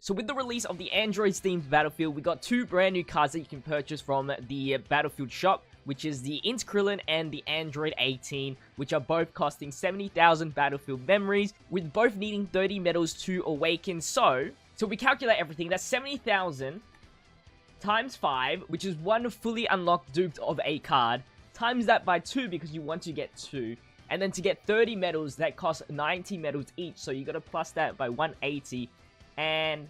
So with the release of the Android-themed Battlefield, we got two brand new cards that you can purchase from the Battlefield shop, which is the Int Krillin and the Android 18, which are both costing 70,000 Battlefield memories, with both needing 30 medals to awaken. So we calculate everything, that's 70,000 times 5, which is one fully unlocked dupe of a card, times that by 2 because you want to get 2, and then to get 30 medals, that costs 90 medals each, so you gotta plus that by 180, and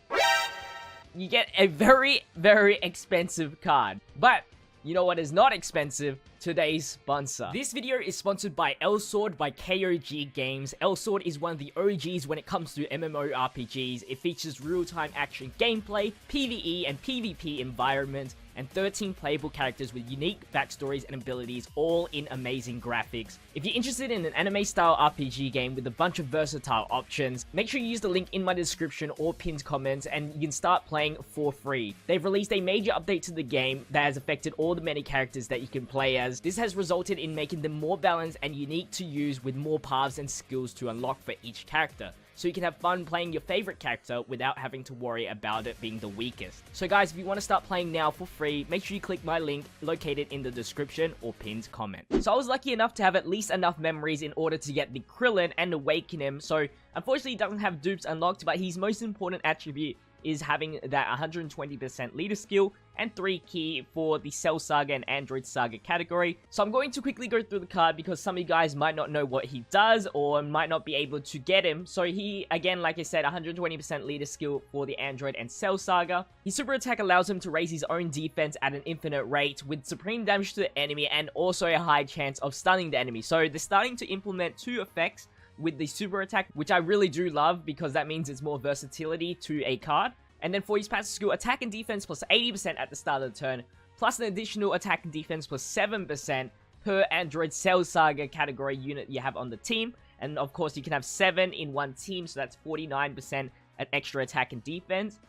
you get a very, very expensive card. But you know what is not expensive? Today's sponsor. This video is sponsored by Elsword by KOG Games. Elsword is one of the OGs when it comes to MMORPGs. It features real-time action gameplay, PvE and PvP environments, and 13 playable characters with unique backstories and abilities, all in amazing graphics. If you're interested in an anime-style RPG game with a bunch of versatile options, make sure you use the link in my description or pinned comments and you can start playing for free. They've released a major update to the game that has affected all the many characters that you can play as. This has resulted in making them more balanced and unique to use, with more paths and skills to unlock for each character, so you can have fun playing your favorite character without having to worry about it being the weakest. So guys, if you want to start playing now for free, make sure you click my link located in the description or pinned comment. So I was lucky enough to have at least enough memories in order to get the Krillin and awaken him. So unfortunately he doesn't have dupes unlocked, but his most important attribute is having that 120% leader skill and 3 key for the Cell Saga and Android Saga category. So I'm going to quickly go through the card because some of you guys might not know what he does or might not be able to get him. So he, again, like I said, 120% leader skill for the Android and Cell Saga. His super attack allows him to raise his own defense at an infinite rate with supreme damage to the enemy and also a high chance of stunning the enemy. So they're starting to implement 2 effects with the super attack, which I really do love because that means it's more versatility to a card. And then for his passive skill, attack and defense plus 80% at the start of the turn, plus an additional attack and defense plus 7% per Android Cell Saga category unit you have on the team. And of course, you can have 7 in one team, so that's 49% at extra attack and defense.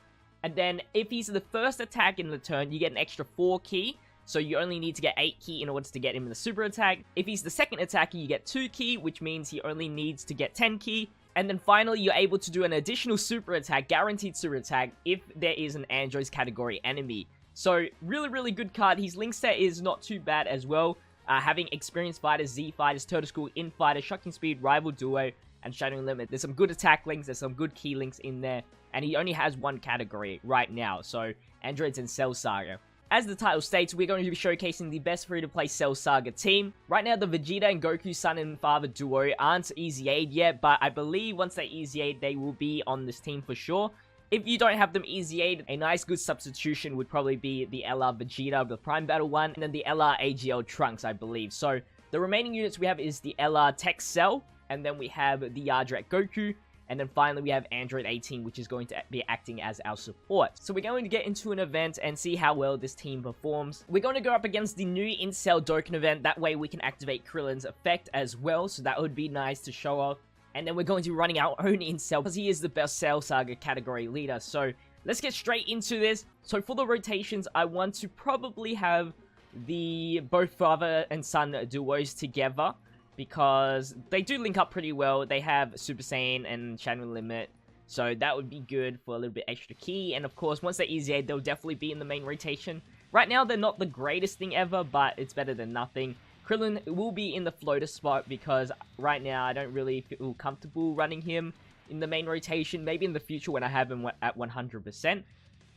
And then if he's the first attack in the turn, you get an extra 4 key. So you only need to get 8 key in order to get him in the super attack. If he's the second attacker, you get 2 key, which means he only needs to get 10 key. And then finally, you're able to do an additional super attack, guaranteed super attack, if there is an Android's category enemy. So really, really good card. His link set is not too bad as well. Having experienced fighters, Z fighters, Turtle School, In Fighter, Shocking Speed, Rival Duo, and Shadow Limit. There's some good attack links, there's some good key links in there. And he only has one category right now, so Androids and Cell Saga. As the title states, we're going to be showcasing the best free-to-play Cell Saga team. Right now, the Vegeta and Goku son and father duo aren't easy-aid yet, but I believe once they're easy-aid, they will be on this team for sure. If you don't have them easy-aid, a nice good substitution would probably be the LR Vegeta, the Prime Battle one, and then the LR AGL Trunks, I believe. So, the remaining units we have is the LR Tech Cell, and then we have the Yardrat Goku, and then finally we have Android 18, which is going to be acting as our support. So we're going to get into an event and see how well this team performs. We're going to go up against the new Incel Dokkan event. That way we can activate Krillin's effect as well. So that would be nice to show off. And then we're going to be running our own Incel because he is the best Cell Saga category leader. So let's get straight into this. So for the rotations, I want to probably have the both father and son duos together, because they do link up pretty well. They have Super Saiyan and Shadow Limit, so that would be good for a little bit extra key. And of course, once they're easy, they'll definitely be in the main rotation. Right now, they're not the greatest thing ever, but it's better than nothing. Krillin will be in the floater spot because right now I don't really feel comfortable running him in the main rotation. Maybe in the future when I have him at 100%.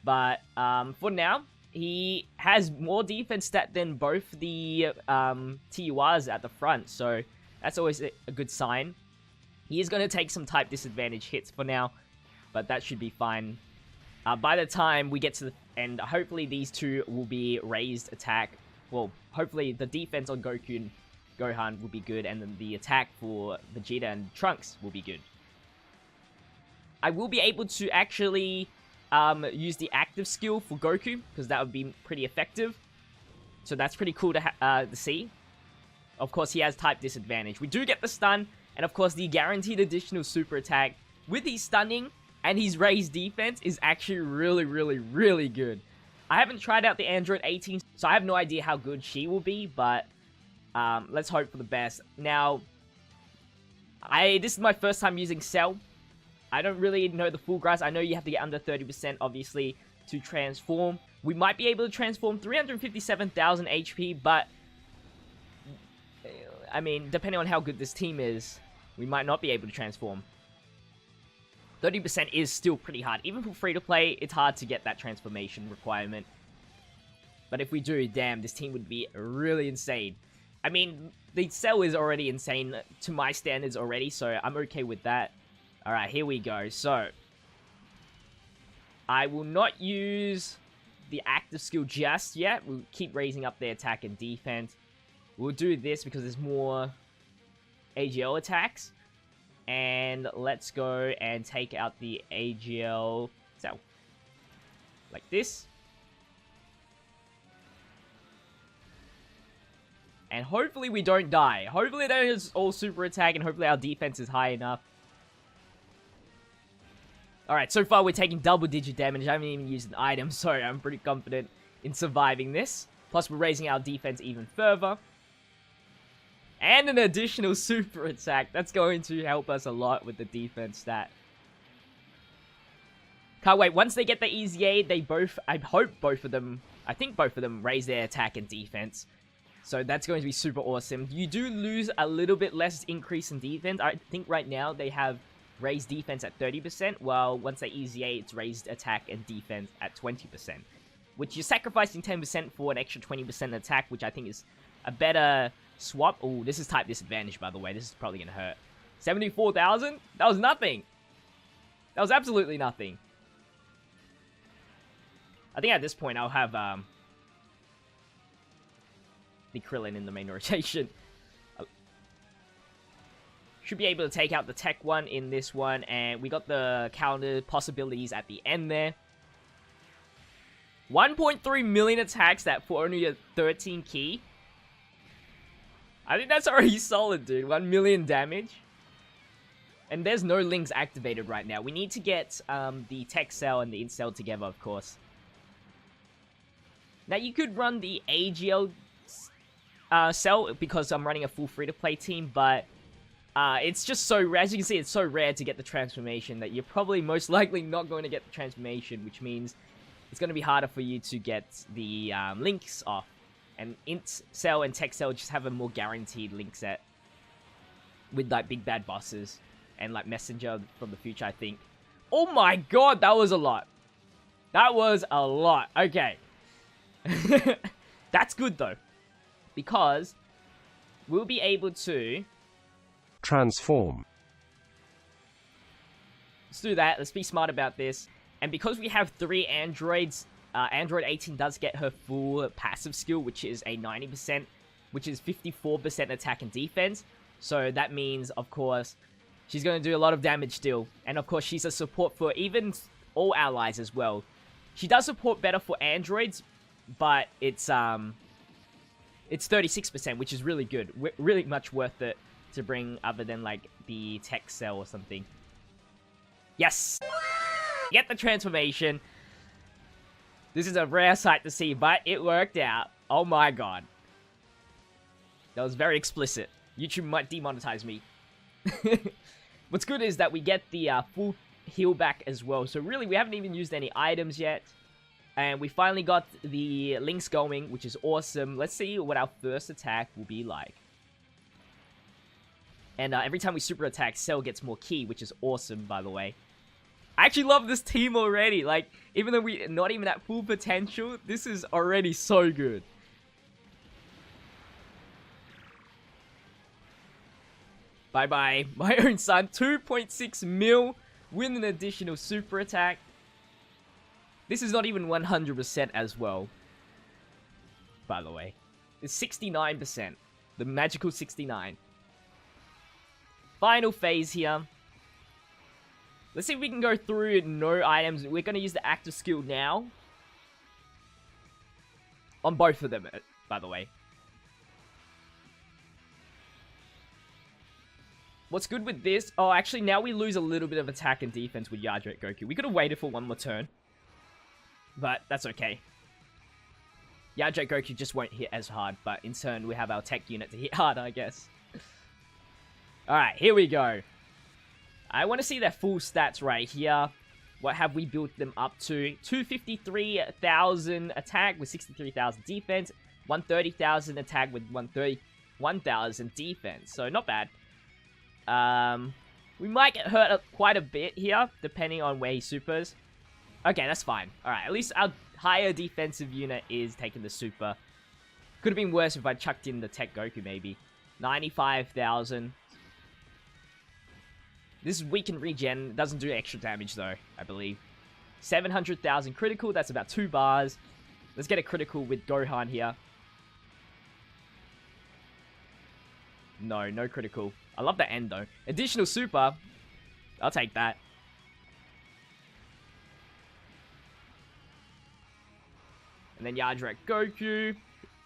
But for now, he has more defense stat than both the TURs at the front, so that's always a good sign. He is going to take some type disadvantage hits for now, but that should be fine. By the time we get to the end, hopefully these two will be raised attack. Well, hopefully the defense on Goku and Gohan will be good, and then the attack for Vegeta and Trunks will be good. I will be able to actually use the active skill for Goku, because that would be pretty effective. So that's pretty cool to see. Of course, he has type disadvantage. We do get the stun, and of course, the guaranteed additional super attack with his stunning and his raised defense is actually really, really, really good. I haven't tried out the Android 18, so I have no idea how good she will be, but let's hope for the best. Now, this is my first time using Cell, I don't really know the full grasp. I know you have to get under 30%, obviously, to transform. We might be able to transform 357,000 HP, but... I mean, depending on how good this team is, we might not be able to transform. 30% is still pretty hard. Even for free-to-play, it's hard to get that transformation requirement. But if we do, damn, this team would be really insane. I mean, the cell is already insane to my standards already, so I'm okay with that. Alright, here we go. So, I will not use the active skill just yet. We'll keep raising up their attack and defense. We'll do this because there's more AGL attacks. And let's go and take out the AGL cell. Like this. And hopefully we don't die. Hopefully they don't just all super attack, and hopefully our defense is high enough. Alright, so far we're taking double-digit damage. I haven't even used an item, so I'm pretty confident in surviving this. Plus, we're raising our defense even further. And an additional super attack. That's going to help us a lot with the defense stat. Can't wait. Once they get the easy aid, they both... I hope both of them... I think both of them raise their attack and defense. So that's going to be super awesome. You do lose a little bit less increase in defense. I think right now they have raised defense at 30%, while once they easy aid, it's raised attack and defense at 20%. Which you're sacrificing 10% for an extra 20% attack, which I think is a better swap. Oh, this is type disadvantage, by the way. This is probably going to hurt. 74,000? That was nothing. That was absolutely nothing. I think at this point I'll have the Krillin in the main rotation. Should be able to take out the tech one in this one, and we got the counter possibilities at the end there. 1.3 million attacks that for only a 13 key. I think that's already solid, dude. 1 million damage. And there's no links activated right now. We need to get the tech cell and the int cell together, of course. Now, you could run the AGL cell because I'm running a full free-to-play team, but it's just so rare. As you can see, it's so rare to get the transformation that you're probably most likely not going to get the transformation, which means it's going to be harder for you to get the links off. And int cell and tech cell just have a more guaranteed link set with like big bad bosses and like messenger from the future, I think. Oh my god, that was a lot. That was a lot. Okay. That's good though, because we'll be able to transform. Let's do that. Let's be smart about this. And because we have 3 androids, Android 18 does get her full passive skill, which is a 90%, which is 54% attack and defense. So that means, of course, she's going to do a lot of damage still. And of course, she's a support for even all allies as well. She does support better for androids, but it's 36%, which is really good. Really much worth it to bring, other than like the tech cell or something. Yes! Get the transformation. This is a rare sight to see, but it worked out. Oh my god. That was very explicit. YouTube might demonetize me. What's good is that we get the full heal back as well. So really, we haven't even used any items yet. And we finally got the links going, which is awesome. Let's see what our first attack will be like. And every time we super attack, Cell gets more ki, which is awesome, by the way. I actually love this team already. Like, even though we're not even at full potential, this is already so good. Bye-bye. My own son, 2.6 mil with an additional super attack. This is not even 100% as well, by the way. It's 69%. The magical 69. Final phase here. Let's see if we can go through no items. We're going to use the active skill now. On both of them, by the way. What's good with this... Oh, actually, now we lose a little bit of attack and defense with Yadrate Goku. We could have waited for one more turn. But that's okay. Yadrate Goku just won't hit as hard. But in turn, we have our tech unit to hit harder, I guess. Alright, here we go. I want to see their full stats right here. What have we built them up to? 253,000 attack with 63,000 defense. 130,000 attack with 131,000 defense. So not bad. We might get hurt quite a bit here, depending on where he supers. Okay, that's fine. Alright, at least our higher defensive unit is taking the super. Could have been worse if I chucked in the Tech Goku, maybe. 95,000. This is weakened regen. Doesn't do extra damage, though, I believe. 700,000 critical. That's about 2 bars. Let's get a critical with Gohan here. No critical. I love the end, though. Additional super. I'll take that. And then Yardrat Goku.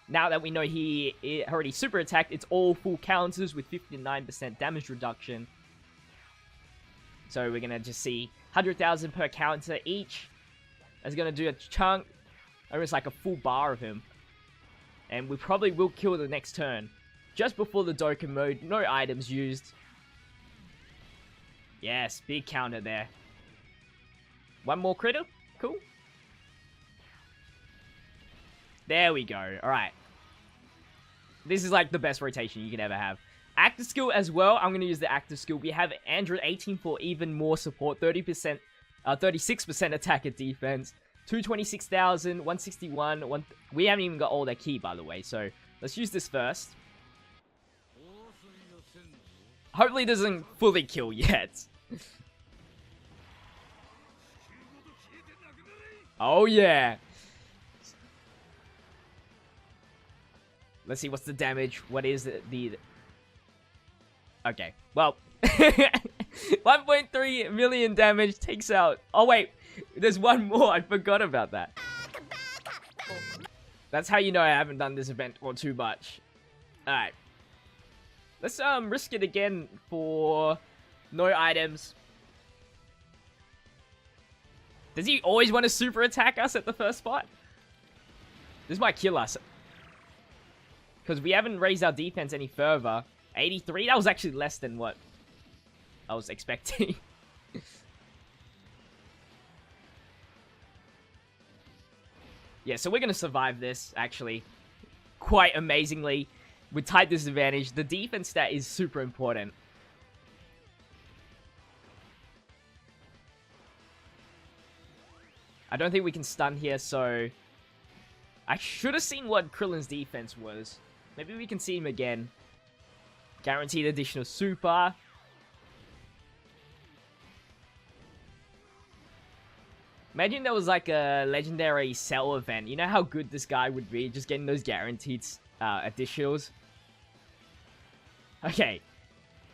Now that we know he already super attacked, it's all full counters with 59% damage reduction. So we're going to just see 100,000 per counter each. That's going to do a chunk. Almost like a full bar of him. And we probably will kill the next turn. Just before the Dokkan mode. No items used. Yes, big counter there. One more critter. Cool. There we go. Alright. This is like the best rotation you can ever have. Active skill as well. I'm going to use the active skill. We have Android 18 for even more support. 30%, 36% attack and defense. 226,000, 161. We haven't even got all their key, by the way. So let's use this first. Hopefully it doesn't fully kill yet. Oh yeah. Let's see what's the damage. What is the... Okay, well, 1.3 million damage takes out... Oh, wait, there's one more. I forgot about that. That's how you know I haven't done this event or too much. Alright. Let's risk it again for no items. Does he always want to super attack us at the first spot? This might kill us. Because we haven't raised our defense any further. 83? That was actually less than what I was expecting. Yeah, so we're going to survive this, actually. Quite amazingly. With tight disadvantage. The defense stat is super important. I don't think we can stun here, so... I should have seen what Krillin's defense was. Maybe we can see him again. Guaranteed additional super. Imagine there was like a legendary cell event. You know how good this guy would be? Just getting those guaranteed additionals. Okay.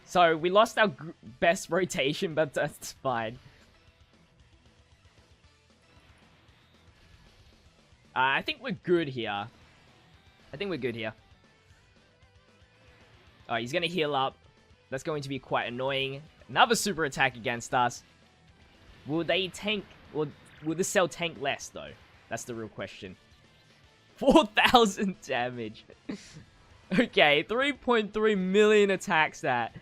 So we lost our best rotation, but that's fine. I think we're good here. Oh, he's going to heal up. That's going to be quite annoying. Another super attack against us. Will they tank... Will this cell tank less, though? That's the real question. 4,000 damage. Okay, 3.3 million attack stat.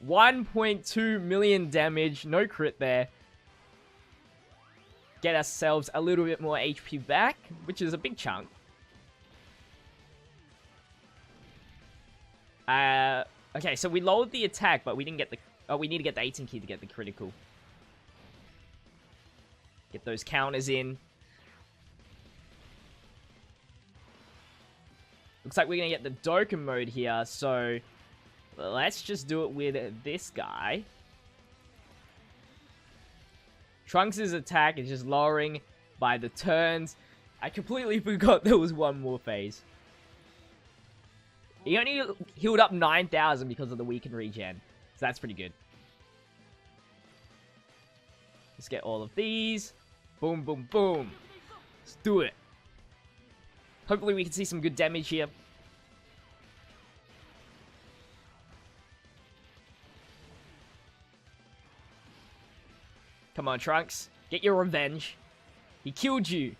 $1.2 million damage. No crit there. Get ourselves a little bit more HP back, which is a big chunk. Okay, so we lowered the attack, but we didn't get the... Oh, we need to get the 18 key to get the critical. Get those counters in. Looks like we're going to get the Dokkan mode here, so... Let's just do it with this guy. Trunks' attack is just lowering by the turns. I completely forgot there was one more phase. He only healed up 9,000 because of the weakened regen. So that's pretty good. Let's get all of these. Boom, boom, boom. Let's do it. Hopefully we can see some good damage here. Come on, Trunks. Get your revenge. He killed you.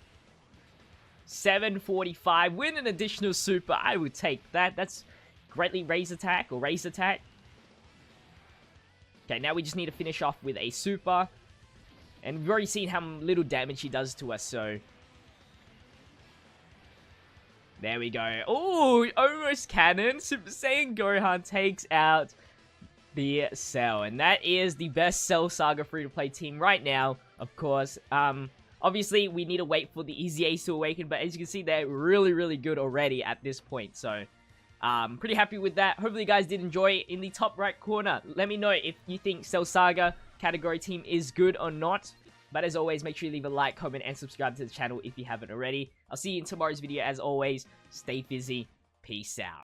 745. Win an additional super. I would take that. That's greatly raise attack or raise attack. Okay, now we just need to finish off with a super. And we've already seen how little damage he does to us, so... There we go. Oh, almost cannon. Super Saiyan Gohan takes out the Cell. And that is the best Cell Saga free-to-play team right now, of course. Obviously, we need to wait for the Easy Ace to awaken, but as you can see, they're really, really good already at this point. So, pretty happy with that. Hopefully, you guys did enjoy it. In the top right corner, let me know if you think Cell Saga category team is good or not. But as always, make sure you leave a like, comment, and subscribe to the channel if you haven't already. I'll see you in tomorrow's video. As always, stay fizzy. Peace out.